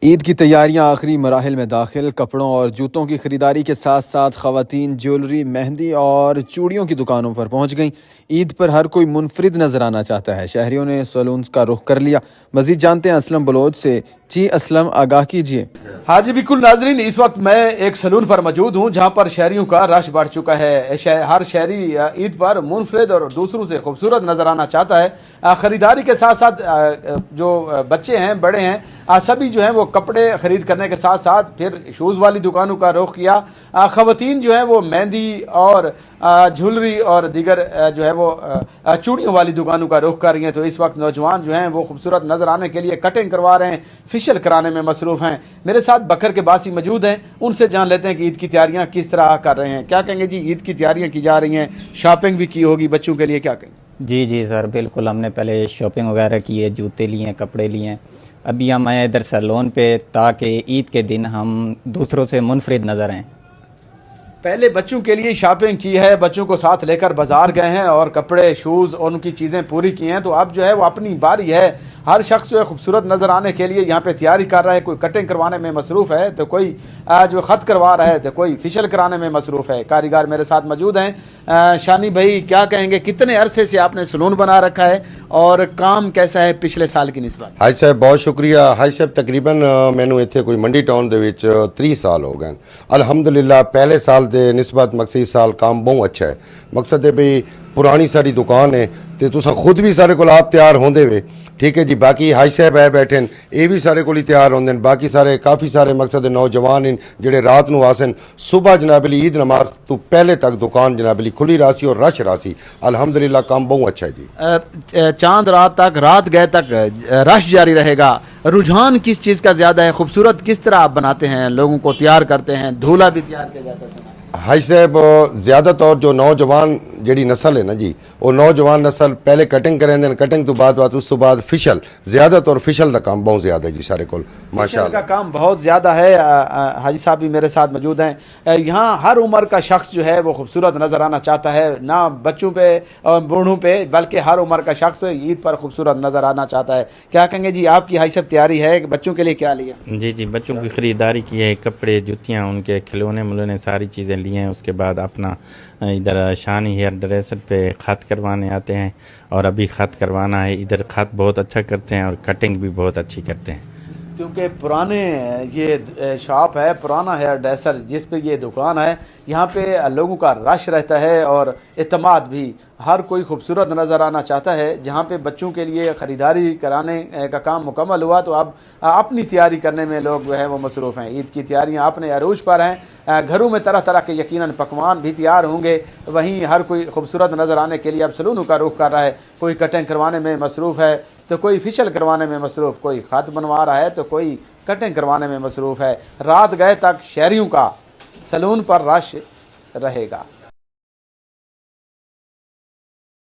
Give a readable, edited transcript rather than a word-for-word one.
ईद की तैयारियां आखिरी मराहिल में दाखिल। कपड़ों और जूतों की खरीदारी के साथ साथ खवातीन ज्वेलरी, मेहंदी और चूड़ियों की दुकानों पर पहुंच गईं। ईद पर हर कोई मुनफरिद नजर आना चाहता है। शहरियों ने सैलून का रुख कर लिया। मजीद जानते हैं असलम बलोच से। जी असलम, आगाह कीजिए। हाँ जी बिल्कुल नाजरीन, इस वक्त मैं एक सैलून पर मौजूद हूँ जहाँ पर शहरियों का रश बढ़ चुका है। हर शहरी ईद पर मुनफरिद और दूसरों से खूबसूरत नजर आना चाहता है। खरीदारी के साथ साथ जो बच्चे हैं, बड़े हैं, सभी जो हैं वो कपड़े खरीद करने के साथ साथ फिर शूज़ वाली दुकानों का रुख किया। खवातीन जो है वो मेहंदी और ज्वेलरी और दीगर जो है वो चूड़ियों वाली दुकानों का रुख कर रही हैं। तो इस वक्त नौजवान जो हैं वो खूबसूरत नजर आने के लिए कटिंग करवा रहे हैं, फेशियल कराने में मसरूफ़ हैं। मेरे साथ बकर के बासी मौजूद हैं, उनसे जान लेते हैं कि ईद की तैयारियां किस तरह कर रहे हैं। क्या कहेंगे जी, ईद की तैयारियां की जा रही हैं, शॉपिंग भी की होगी बच्चों के लिए, क्या कहेंगे? जी सर, बिल्कुल। हमने पहले शॉपिंग वगैरह की है, जूते लिए हैं, कपड़े लिए हैं। अभी हम आए इधर सैलून पे ताकि ईद के दिन हम दूसरों से मुनफरिद नज़र आएँ। पहले बच्चों के लिए शॉपिंग की है, बच्चों को साथ लेकर बाजार गए हैं और कपड़े, शूज़ और उनकी चीज़ें पूरी की हैं। तो अब जो है वो अपनी बारी है। हर शख्स जो है खूबसूरत नज़र आने के लिए यहाँ पे तैयारी कर रहा है। कोई कटिंग करवाने में मसरूफ़ है तो कोई जो ख़त करवा रहा है तो कोई फेशियल कराने में मसरूफ़ है। कारीगर मेरे साथ मौजूद हैं। शानी भाई, क्या कहेंगे, कितने अरसे से आपने सैलून बना रखा है और काम कैसा है पिछले साल की निस्बत? हाई साहब बहुत शुक्रिया। हाई साहब तकरीबन मैनू इत्थे कोई मंडी टाउन दे विच 30 साल हो गए। अल्हम्दुलिल्लाह पहले साल दे निस्बत मकसद इस साल काम बहुत अच्छा है। मकसद है भाई पुरानी सारी दुकान है तो तुसा खुद भी सारे को आप तैयार होंदे वे, ठीक है जी। बाकी हाई साहब है बैठे ये भी सारे को तैयार होंदे। बाकी सारे काफ़ी सारे मकसद नौजवान इन जेडे रात नू आसन। सुबह जनाबली ईद नमाज तो पहले तक दुकान जनाबली खुली रासी और रश रासी। अल्हम्दुलिल्लाह काम बहुत अच्छा है जी। चांद रात तक, रात गए तक रश जारी रहेगा। रुझान किस चीज़ का ज़्यादा है? खूबसूरत किस तरह आप बनाते हैं, लोगों को तैयार करते हैं, धूला भी तैयार किया जाता है? हाई साहब ज़्यादातर जो नौजवान जी नस्ल है ना जी, वो नौजवान नस्ल पहले कटिंग करेंगे, कटिंग तो बाद उस तो बाद फिशल, ज़्यादातर फिशल का काम बहुत ज़्यादा है जी सारे को माशाअल्लाह का काम बहुत ज़्यादा है। हाजी साहब भी मेरे साथ मौजूद हैं। यहाँ हर उम्र का शख्स जो है वो खूबसूरत नज़र आना चाहता है, ना बच्चों पे और बूढ़ों पे, बल्कि हर उम्र का शख्स ईद पर खूबसूरत नज़र आना चाहता है। क्या कहेंगे जी, आपकी हाई साहब तैयारी है, बच्चों के लिए क्या लिया? जी, बच्चों की ख़रीदारी की है, कपड़े, जूतियाँ, उनके खिलौने मिलौने सारी चीज़ें लिए हैं। उसके बाद अपना इधर शानी हेयर ड्रेसर पे ख़त करवाने आते हैं और अभी ख़त करवाना है। इधर ख़त बहुत अच्छा करते हैं और कटिंग भी बहुत अच्छी करते हैं। क्योंकि पुराने ये शॉप है, पुराना हेयर ड्रेसर जिस पे ये दुकान है, यहाँ पे लोगों का रश रहता है और एतमाद भी। हर कोई खूबसूरत नज़र आना चाहता है। जहाँ पे बच्चों के लिए ख़रीदारी कराने का काम मुकम्मल हुआ तो अब अपनी तैयारी करने में लोग जो है वो मसरूफ़ हैं। ईद की तैयारियाँ अपने अरूज पर हैं। घरों में तरह तरह के यकीनन पकवान भी तैयार होंगे। वहीं हर कोई खूबसूरत नज़र आने के लिए अब सैलूनों का रुख कर रहा है। कोई कटिंग करवाने में मसरूफ़ है तो कोई फेशियल करवाने में मसरूफ़, कोई ख़त बनवा रहा है तो कोई कटिंग करवाने में मसरूफ़ है। रात गए तक शहरियों का सैलून पर रश रहेगा।